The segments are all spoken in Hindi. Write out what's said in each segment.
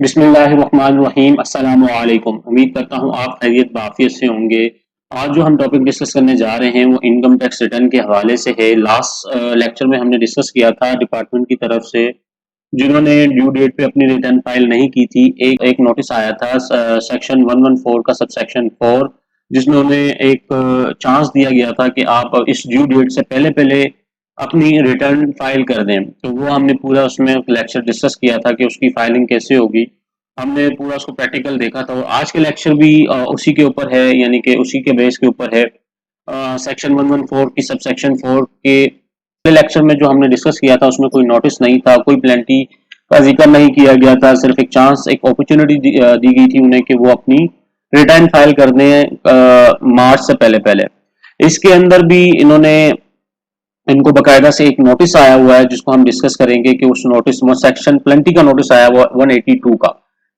बिस्मिल्लाहिर्रहमानिर्रहीम। अस्सलामु अलैकुम। उम्मीद करता हूँ आप खैरियत बाफियत से होंगे। आज जो हम टॉपिक डिस्कस करने जा रहे हैं वो इनकम टैक्स रिटर्न के हवाले से है। लास्ट लेक्चर में हमने डिस्कस किया था डिपार्टमेंट की तरफ से जिन्होंने ड्यू डेट पे अपनी रिटर्न फाइल नहीं की थी, एक नोटिस आया था सेक्शन 114 का सबसेक्शन 4, जिसमें उन्हें एक चांस दिया गया था कि आप इस ड्यू डेट से पहले पहले अपनी रिटर्न फाइल कर दें। तो वो हमने पूरा उसमें लेक्चर डिस्कस किया था कि उसकी फाइलिंग कैसे होगी। हमने पूरा उसको प्रैक्टिकल देखा था। और आज के लेक्चर भी उसी के ऊपर है, यानी कि उसी के बेस के ऊपर है। सेक्शन 114 की सबसेक्शन 4 के लेक्चर में जो हमने डिस्कस किया था उसमें कोई नोटिस नहीं था, कोई प्लेंटी का जिक्र नहीं किया गया था। सिर्फ एक चांस, एक अपॉर्चुनिटी दी गई थी उन्हें कि वो अपनी रिटर्न फाइल कर दें मार्च से पहले पहले। इसके अंदर भी इनको बकायदा से एक नोटिस आया हुआ है जिसको हम डिस्कस करेंगे कि उस नोटिस में सेक्शन प्लेंटी का नोटिस आया हुआ 182 का।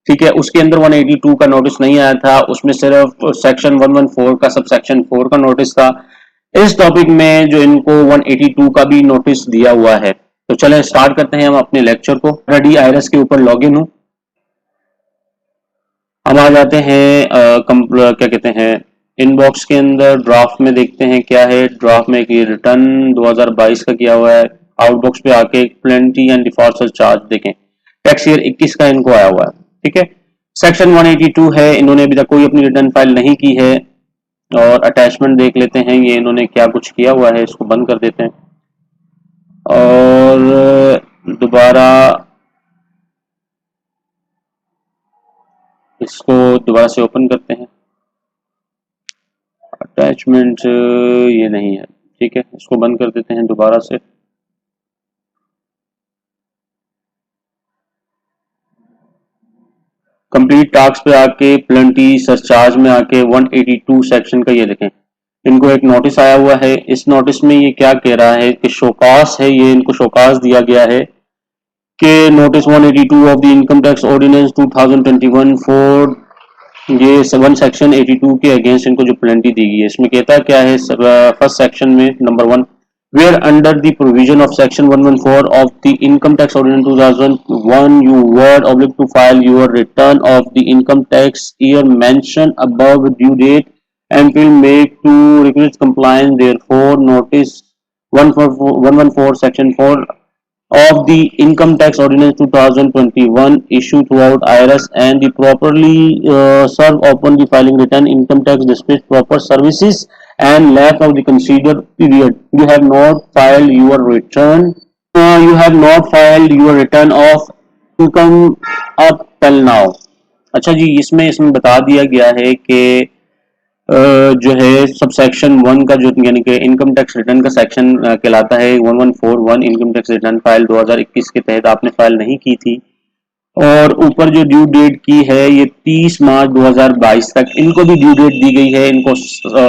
ठीक है, उसके अंदर 182 का नोटिस नहीं आया था, उसमें सिर्फ सेक्शन 114 का सब सेक्शन 4 का नोटिस था। इस टॉपिक में जो इनको 182 का भी नोटिस दिया हुआ है। तो चलें स्टार्ट करते हैं हम अपने लेक्चर को। रेडी आईआरएस के ऊपर लॉग इन हूं। हम आ जाते हैं क्या कहते हैं इनबॉक्स के अंदर। ड्राफ्ट में देखते हैं क्या है। ड्राफ्ट में कि रिटर्न 2022 का किया हुआ है। आउटबॉक्स पे आके प्लेंटी एंड डिफॉल्ट सरचार्ज देखें, टैक्स ईयर 21 का इनको आया हुआ है। ठीक है, सेक्शन 182 है। इन्होंने अभी तक कोई अपनी रिटर्न फाइल नहीं की है। और अटैचमेंट देख लेते हैं ये इन्होंने क्या कुछ किया हुआ है। इसको बंद कर देते हैं और दोबारा से ओपन करते हैं। अटैचमेंट ये नहीं है। ठीक है, इसको बंद कर देते हैं दोबारा से। कंप्लीट टास्क पे आके प्लेंटी सरचार्ज में आके 182 सेक्शन का ये देखें, इनको एक नोटिस आया हुआ है। इस नोटिस में ये क्या कह रहा है कि शोकास है, ये इनको शोकास दिया गया है कि notice 182 of the income tax ordinance 2021 for ये 7 सेक्शन 82 के अगेंस्ट इनको जो प्लेंटी दी गई है। इसमें कहता क्या है फर्स्ट सेक्शन में number 1, where under the provision of section 114 of the income tax ordinance 2001 you were obliged to file your return of the income tax year mentioned above due date and will make to requisite compliance. Therefore notice 114 section 4 of the income tax ordinance 2021 issued throughout IRS and the properly serve upon the filing return income tax dispatch proper services and lack of the considered period. You have not filed your return. You have not filed your return of income up till now. अच्छा जी, इसमें बता दिया गया है कि जो है सब सेक्शन 1 का जो यानी कि इनकम टैक्स रिटर्न का सेक्शन कहलाता है 1141 इनकम टैक्स रिटर्न फाइल 2021 के तहत आपने फाइल नहीं की थी। और ऊपर जो ड्यू डेट की है ये 30 मार्च 2022 तक इनको भी ड्यू डेट दी गई है। इनको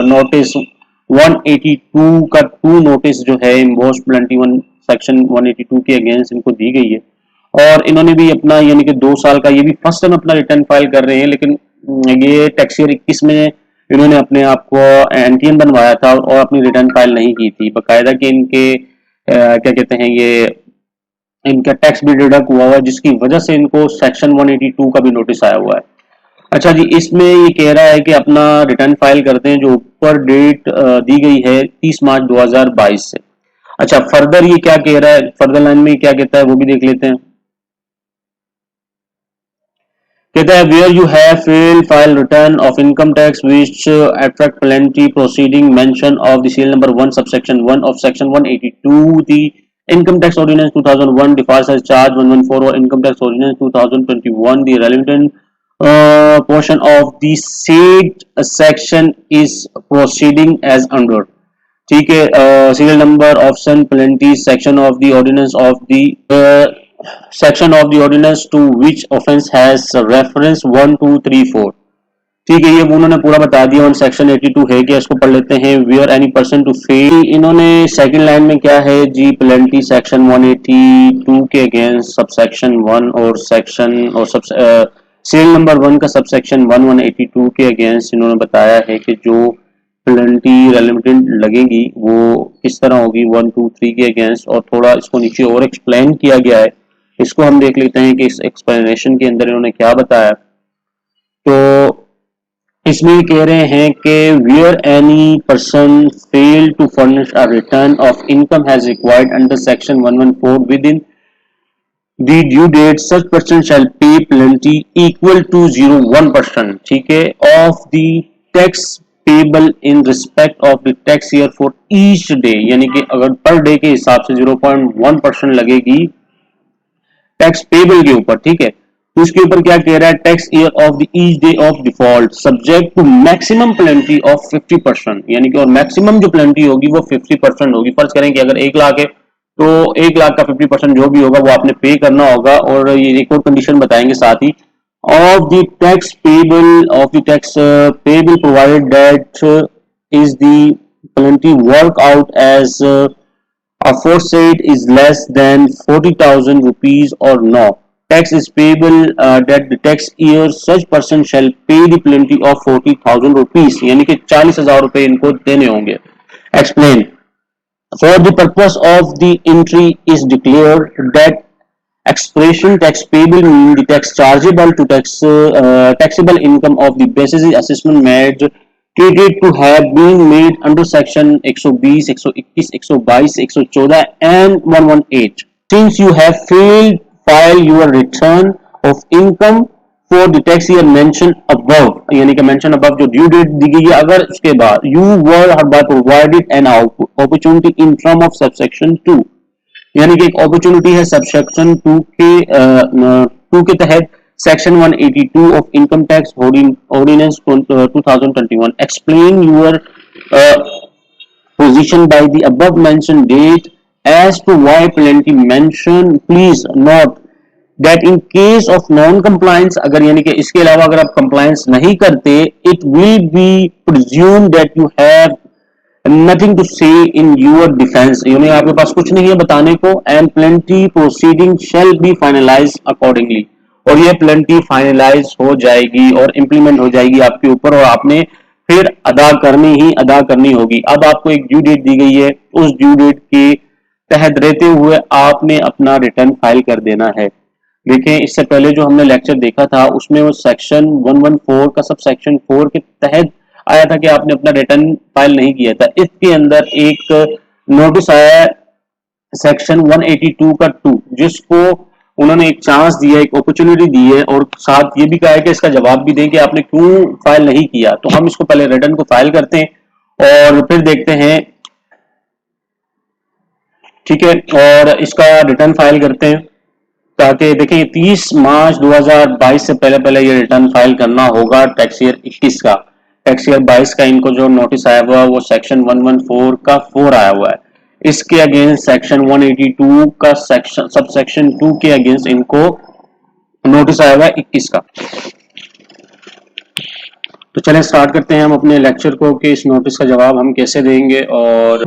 नोटिस 182 का 2 नोटिस जो है इम्बोस 21 सेक्शन 182 के अगेंस्ट इनको दी गई है। और इन्होंने भी अपना यानी कि 2 साल का ये भी फर्स्ट टाइम अपना रिटर्न फाइल कर रहे हैं, लेकिन ये टैक्स ईयर 21 में इन्होंने अपने आप को एनटीएन बनवाया था और अपनी रिटर्न फाइल नहीं की थी बकायदा कि इनके क्या कहते हैं ये इनका टैक्स भी डिडक्ट हुआ है, जिसकी वजह से इनको सेक्शन 182 का भी नोटिस आया हुआ है। अच्छा जी, इसमें ये कह रहा है कि अपना रिटर्न फाइल करते हैं जो ऊपर डेट दी गई है 30 मार्च 2022 से। अच्छा, फर्दर ये क्या कह रहा है, फर्दर लाइन में क्या कहता है वो भी देख लेते हैं। कहता है where you have failed file return of income tax which attract penalty proceeding mention of the serial number 1 subsection 1 of section 182 the income tax ordinance 2001 default charge 114 or income tax ordinance 2021 the relevant portion of the said section is proceeding as under. ठीक है, serial number option penalty section of the ordinance of the section of the ordinance to which offense has reference 1 2 3 4। ठीक है, ये उन्होंने पूरा बता दिया। ऑन सेक्शन 82 है कि इसको पढ़ लेते हैं। Where any person to fail, इन्होंने सेकंड लाइन में क्या है जी, पेनल्टी सेक्शन 182 के अगेंस्ट सब सेक्शन 1 और सेक्शन और सब सीरियल नंबर 1 का सब सेक्शन 182 के अगेंस्ट इन्होंने बताया है कि जो पेनल्टी रेलिमिटेड लगेगी वो किस तरह होगी 1 2 3 के अगेंस्ट। और थोड़ा इसको नीचे और एक्सप्लेन किया गया है। इसको हम देख लेते हैं कि इस एक्सप्लेनेशन के अंदर इन्होंने क्या बताया। तो इसमें ये कह रहे हैं कि where any person fail to furnish a return of income has required under section 114 within the due date such person shall pay penalty equal to 0.1%, ठीक है, of the tax payable in respect of the tax year for each day, यानी कि अगर पर डे के हिसाब से 0.1% लगेगी टैक्स पेबल के ऊपर, ठीक है। तो इसके ऊपर क्या कह रहा है, tax year of the each day of default subject to maximum penalty of 50%, यानी कि और मैक्सिमम जो पेनल्टी होगी वो 50% होगी। फर्ज करें कि अगर 1 लाख है तो 1 लाख का 50% जो भी होगा वो आपने पे करना होगा, और ये एक और कंडीशन बताएंगे साथ ही, of the tax payable provided that is the penalty work out as aforesaid is less than 40,000 rupees or no. Tax is payable that the tax year such person shall pay the penalty of 40,000 rupees, यानी कि 40,000 रुपए इनको देने होंगे। Explain. For the purpose of the entry is declared that expression tax payable means the tax chargeable to taxable income of the basis assessment made stated to have been made under section 120, 121, 122, 114 and 118. Since you have failed file your return of income for the tax year mentioned above, यानी कि mention above जो due date दी गई है, अगर उसके बाद you were hereby provided an opportunity in term of subsection 2, यानी कि एक अपॉर्चुनिटी है सबसेक्शन 2 के तहत section 182 of income tax ordinance 2021, explain your position by the above mentioned date as to why penalty mentioned. Please note that in case of non compliance, अगर यानी कि इसके अलावा अगर आप compliance नहीं करते, it will be presumed that you have nothing to say in your defense, यानी आपके पास कुछ नहीं है बताने को, and plenty proceeding shall be finalized accordingly, और ये plenty finalize हो जाएगी और implement हो जाएगी आपके ऊपर, और आपने फिर अदा करनी होगी। अब आपको एक ड्यू डेट दी गई है, उस ड्यू डेट के तहत रहते हुए आपने अपना रिटर्न फाइल कर देना है। देखें, इससे पहले जो हमने लेक्चर देखा था उसमें वो सेक्शन 114 का सब सेक्शन 4 के तहत आया था कि आपने अपना रिटर्न फाइल नहीं किया था। इसके अंदर एक नोटिस आया सेक्शन 182 का 2, जिसको उन्होंने एक चांस दिया, एक अपॉर्चुनिटी दी है, और साथ ये भी कहा है कि इसका जवाब भी दें कि आपने क्यों फाइल नहीं किया। तो हम इसको पहले रिटर्न को फाइल करते हैं और फिर देखते हैं, ठीक है, और इसका रिटर्न फाइल करते हैं ताकि देखें 30 मार्च 2022 से पहले ये रिटर्न फाइल करना होगा टैक्स ईयर 21 का। टैक्स ईयर 22 का इनको जो नोटिस आया हुआ है वो सेक्शन 114 का 4 आया हुआ है, इसके अगेंस्ट सेक्शन 182 का सेक्शन सब सेक्शन 2 के अगेंस्ट इनको नोटिस आया हुआ है 21 का। तो चलें स्टार्ट करते हैं हम अपने लेक्चर को कि इस नोटिस का जवाब हम कैसे देंगे। और